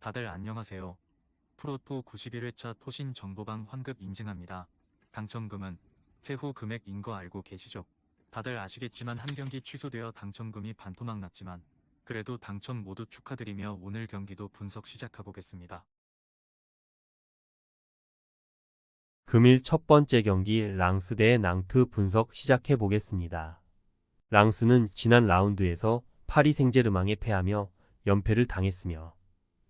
다들 안녕하세요. 프로토 91회차 토신 정보방 환급 인증합니다. 당첨금은 세후 금액인 거 알고 계시죠? 다들 아시겠지만 한 경기 취소되어 당첨금이 반토막 났지만 그래도 당첨 모두 축하드리며 오늘 경기도 분석 시작해보겠습니다. 금일 첫 번째 경기 랑스 대 낭트 분석 시작해 보겠습니다. 랑스는 지난 라운드에서 파리 생제르맹에 패하며 연패를 당했으며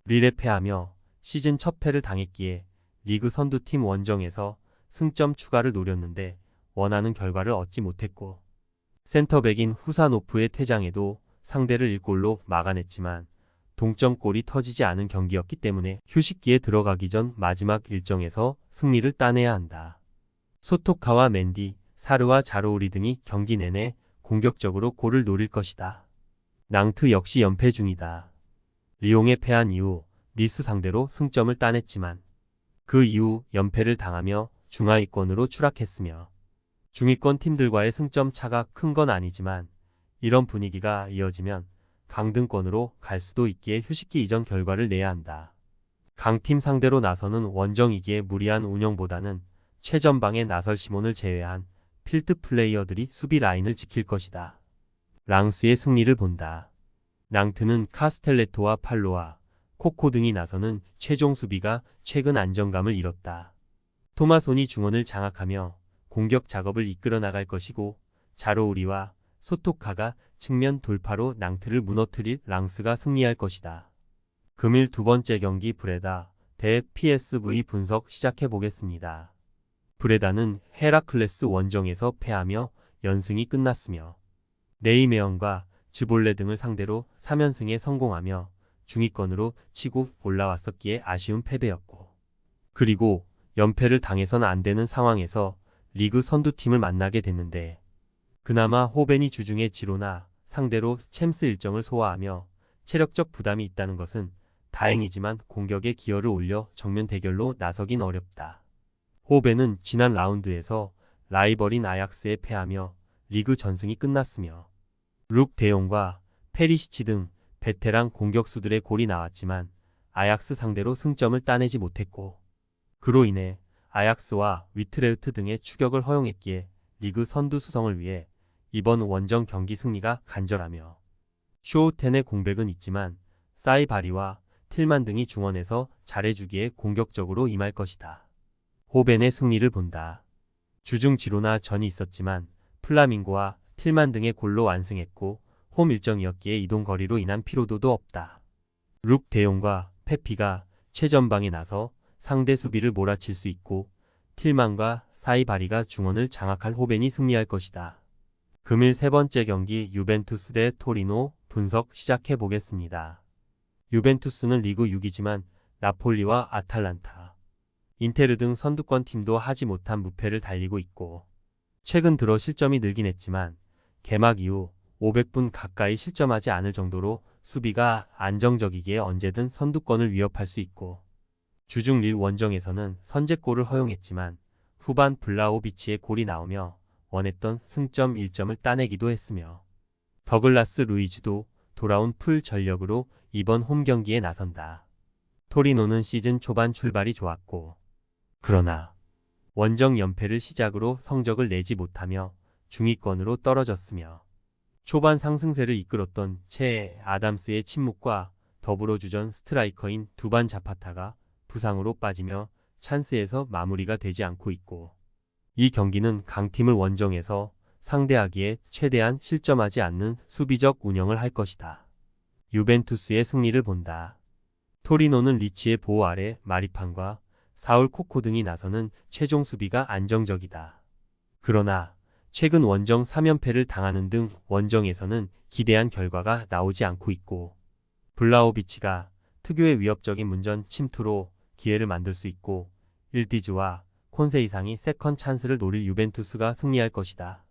릴에 패하며 시즌 첫 패를 당했기에 리그 선두팀 원정에서 승점 추가를 노렸는데 원하는 결과를 얻지 못했고 센터백인 후사노프의 퇴장에도 상대를 1골로 막아냈지만 동점골이 터지지 않은 경기였기 때문에 휴식기에 들어가기 전 마지막 일정에서 승리를 따내야 한다. 소토카와 맨디, 사르와 자로우리 등이 경기 내내 공격적으로 골을 노릴 것이다. 낭트 역시 연패 중이다. 리옹에 패한 이후 니스 상대로 승점을 따냈지만 그 이후 연패를 당하며 중하위권으로 추락했으며 중위권 팀들과의 승점 차가 큰 건 아니지만 이런 분위기가 이어지면 강등권으로 갈 수도 있기에 휴식기 이전 결과를 내야 한다. 강팀 상대로 나서는 원정이기에 무리한 운영보다는 최전방에 나설 시몬을 제외한 필드 플레이어들이 수비 라인을 지킬 것이다. 랑스의 승리를 본다. 낭트는 카스텔레토와 팔로와 코코 등이 나서는 최종 수비가 최근 안정감을 잃었다. 토마손이 중원을 장악하며 공격 작업을 이끌어 나갈 것이고 자로우리와 소토카가 측면 돌파로 낭트를 무너뜨릴 랑스가 승리할 것이다. 금일 두 번째 경기 브레다 대 PSV 분석 시작해 보겠습니다. 브레다는 헤라클레스 원정에서 패하며 연승이 끝났으며 네이메언과 즈볼레 등을 상대로 3연승에 성공하며 중위권으로 치고 올라왔었기에 아쉬운 패배였고 그리고 연패를 당해서는 안 되는 상황에서 리그 선두팀을 만나게 됐는데 그나마 호벤이 주중에 지로나 상대로 챔스 일정을 소화하며 체력적 부담이 있다는 것은 다행이지만 공격에 기여를 올려 정면 대결로 나서긴 어렵다. 호벤은 지난 라운드에서 라이벌인 아약스에 패하며 리그 전승이 끝났으며 룩 데용과 페리시치 등 베테랑 공격수들의 골이 나왔지만 아약스 상대로 승점을 따내지 못했고 그로 인해 아약스와 위트레흐트 등의 추격을 허용했기에 리그 선두 수성을 위해 이번 원정 경기 승리가 간절하며 쇼우텐의 공백은 있지만 사이바리와 틸만 등이 중원에서 잘해주기에 공격적으로 임할 것이다. 호벤의 승리를 본다. 주중 지로나 전이 있었지만 플라밍고와 틸만 등의 골로 완승했고 홈 일정이었기에 이동 거리로 인한 피로도도 없다. 룩 데용과 페피가 최전방에 나서 상대 수비를 몰아칠 수 있고 틸만과 사이바리가 중원을 장악할 호벤이 승리할 것이다. 금일 세 번째 경기 유벤투스 대 토리노 분석 시작해 보겠습니다. 유벤투스는 리그 6위지만 나폴리와 아탈란타, 인테르 등 선두권 팀도 하지 못한 무패를 달리고 있고 최근 들어 실점이 늘긴 했지만 개막 이후 500분 가까이 실점하지 않을 정도로 수비가 안정적이기에 언제든 선두권을 위협할 수 있고 주중 릴 원정에서는 선제골을 허용했지만 후반 블라호비치의 골이 나오며 원했던 승점 1점을 따내기도 했으며 더글라스 루이즈도 돌아온 풀 전력으로 이번 홈 경기에 나선다. 토리노는 시즌 초반 출발이 좋았고 그러나 원정 연패를 시작으로 성적을 내지 못하며 중위권으로 떨어졌으며 초반 상승세를 이끌었던 채 아담스의 침묵과 더불어 주전 스트라이커인 두반 자파타가 부상으로 빠지며 찬스에서 마무리가 되지 않고 있고 이 경기는 강팀을 원정에서 상대하기에 최대한 실점하지 않는 수비적 운영을 할 것이다. 유벤투스의 승리를 본다. 토리노는 리치의 보호 아래 마리판과 사울 코코 등이 나서는 최종 수비가 안정적이다. 그러나 최근 원정 3연패를 당하는 등 원정에서는 기대한 결과가 나오지 않고 있고 블라호비치가 특유의 위협적인 문전 침투로 기회를 만들 수 있고 일디즈와 콘세 이상이 세컨 찬스를 노릴 유벤투스가 승리할 것이다.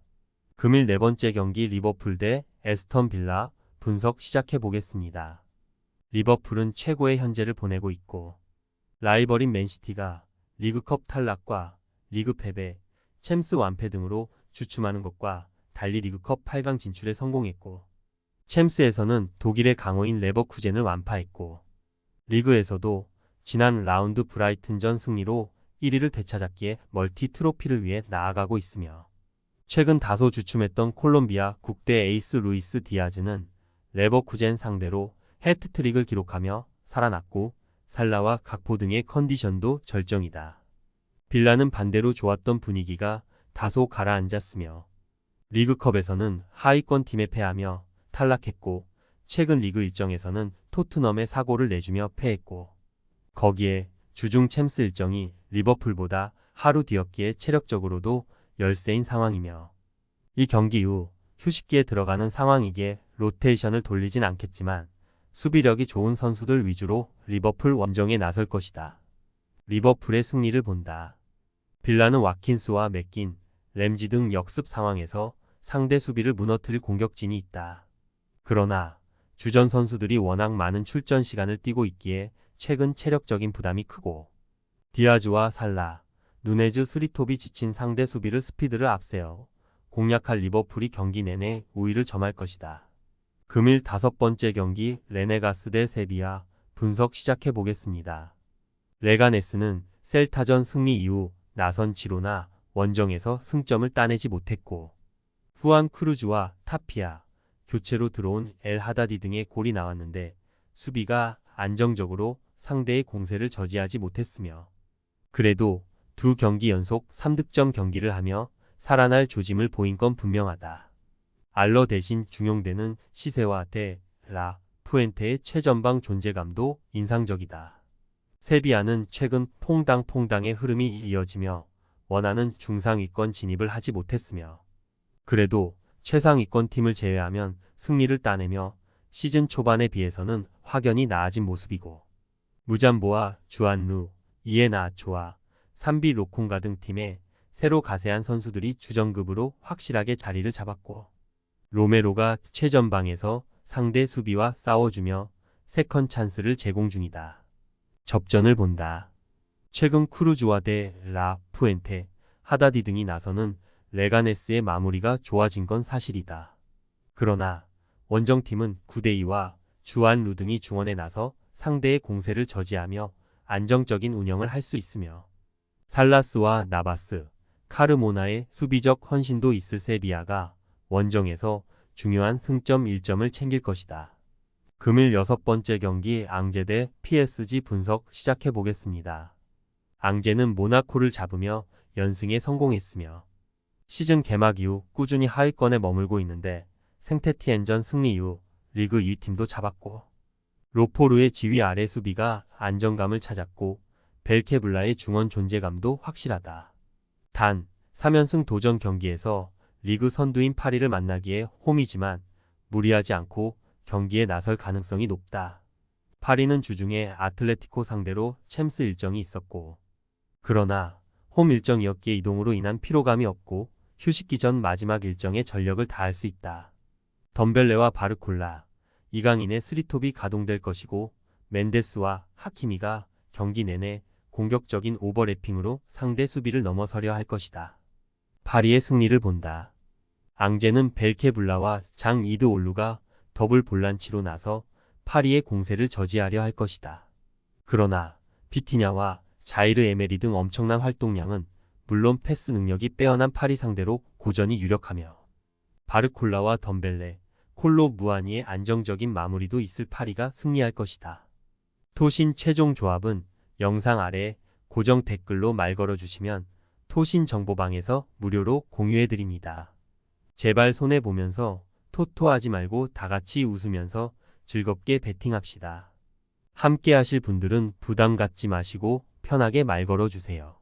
금일 네 번째 경기 리버풀 대 에스턴 빌라 분석 시작해 보겠습니다. 리버풀은 최고의 현재를 보내고 있고 라이벌인 맨시티가 리그컵 탈락과 리그 패배, 챔스 완패 등으로 주춤하는 것과 달리 리그컵 8강 진출에 성공했고 챔스에서는 독일의 강호인 레버쿠젠을 완파했고 리그에서도 지난 라운드 브라이튼전 승리로 1위를 되찾았기에 멀티 트로피를 위해 나아가고 있으며 최근 다소 주춤했던 콜롬비아 국대 에이스 루이스 디아즈는 레버쿠젠 상대로 해트트릭을 기록하며 살아났고 살라와 각포 등의 컨디션도 절정이다. 빌라는 반대로 좋았던 분위기가 다소 가라앉았으며 리그컵에서는 하위권 팀에 패하며 탈락했고 최근 리그 일정에서는 토트넘에 사고를 내주며 패했고 거기에 주중 챔스 일정이 리버풀보다 하루 뒤였기에 체력적으로도 열세인 상황이며 이 경기 후 휴식기에 들어가는 상황이기에 로테이션을 돌리진 않겠지만 수비력이 좋은 선수들 위주로 리버풀 원정에 나설 것이다. 리버풀의 승리를 본다. 빌라는 와킨스와 맥긴, 램지 등 역습 상황에서 상대 수비를 무너뜨릴 공격진이 있다. 그러나 주전 선수들이 워낙 많은 출전 시간을 뛰고 있기에 최근 체력적인 부담이 크고 디아즈와 살라, 누네즈 스리톱이 지친 상대 수비를 스피드를 앞세워 공략할 리버풀이 경기 내내 우위를 점할 것이다. 금일 5번째 경기 레네가스 대 세비야 분석 시작해 보겠습니다. 레가네스는 셀타전 승리 이후 나선 지로나 원정에서 승점을 따내지 못했고 후안 크루즈와 타피아, 교체로 들어온 엘 하다디 등의 골이 나왔는데 수비가 안정적으로 상대의 공세를 저지하지 못했으며 그래도 두 경기 연속 3득점 경기를 하며 살아날 조짐을 보인 건 분명하다. 알러 대신 중용되는 시세와 대 라 푸엔테의 최전방 존재감도 인상적이다. 세비야는 최근 퐁당퐁당의 흐름이 이어지며 원하는 중상위권 진입을 하지 못했으며 그래도 최상위권 팀을 제외하면 승리를 따내며 시즌 초반에 비해서는 확연히 나아진 모습이고 무잠보와 주안루, 이에나초와 산비 로콩가 등 팀에 새로 가세한 선수들이 주전급으로 확실하게 자리를 잡았고 로메로가 최전방에서 상대 수비와 싸워주며 세컨 찬스를 제공 중이다. 접전을 본다. 최근 크루즈와 대 라 푸엔테, 하다디 등이 나서는 레가네스의 마무리가 좋아진 건 사실이다. 그러나 원정팀은 구데이와 주안루 등이 중원에 나서 상대의 공세를 저지하며 안정적인 운영을 할 수 있으며 살라스와 나바스, 카르모나의 수비적 헌신도 있을 세비야가 원정에서 중요한 승점 1점을 챙길 것이다. 금일 6번째 경기 앙제 대 PSG 분석 시작해 보겠습니다. 앙제는 모나코를 잡으며 연승에 성공했으며 시즌 개막 이후 꾸준히 하위권에 머물고 있는데 생테티엔전 승리 이후 리그 2위팀도 잡았고 로포르의 지휘 아래 수비가 안정감을 찾았고 벨케블라의 중원 존재감도 확실하다. 단 3연승 도전 경기에서 리그 선두인 파리를 만나기에 홈이지만 무리하지 않고 경기에 나설 가능성이 높다. 파리는 주중에 아틀레티코 상대로 챔스 일정이 있었고 그러나 홈 일정이었기에 이동으로 인한 피로감이 없고 휴식기 전 마지막 일정에 전력을 다할 수 있다. 덤벨레와 바르콜라, 이강인의 스리톱이 가동될 것이고 멘데스와 하키미가 경기 내내 공격적인 오버래핑으로 상대 수비를 넘어서려 할 것이다. 파리의 승리를 본다. 앙제는 벨케블라와 장 이드 올루가 더블 볼란치로 나서 파리의 공세를 저지하려 할 것이다. 그러나 비티냐와 자이르 에메리 등 엄청난 활동량은 물론 패스 능력이 빼어난 파리 상대로 고전이 유력하며 바르콜라와 덤벨레, 콜로 무아니의 안정적인 마무리도 있을 파리가 승리할 것이다. 토신 최종 조합은 영상 아래 고정 댓글로 말 걸어주시면 토신 정보방에서 무료로 공유해드립니다. 제발 손해보면서 토토하지 말고 다같이 웃으면서 즐겁게 베팅합시다. 함께 하실 분들은 부담 갖지 마시고 편하게 말 걸어주세요.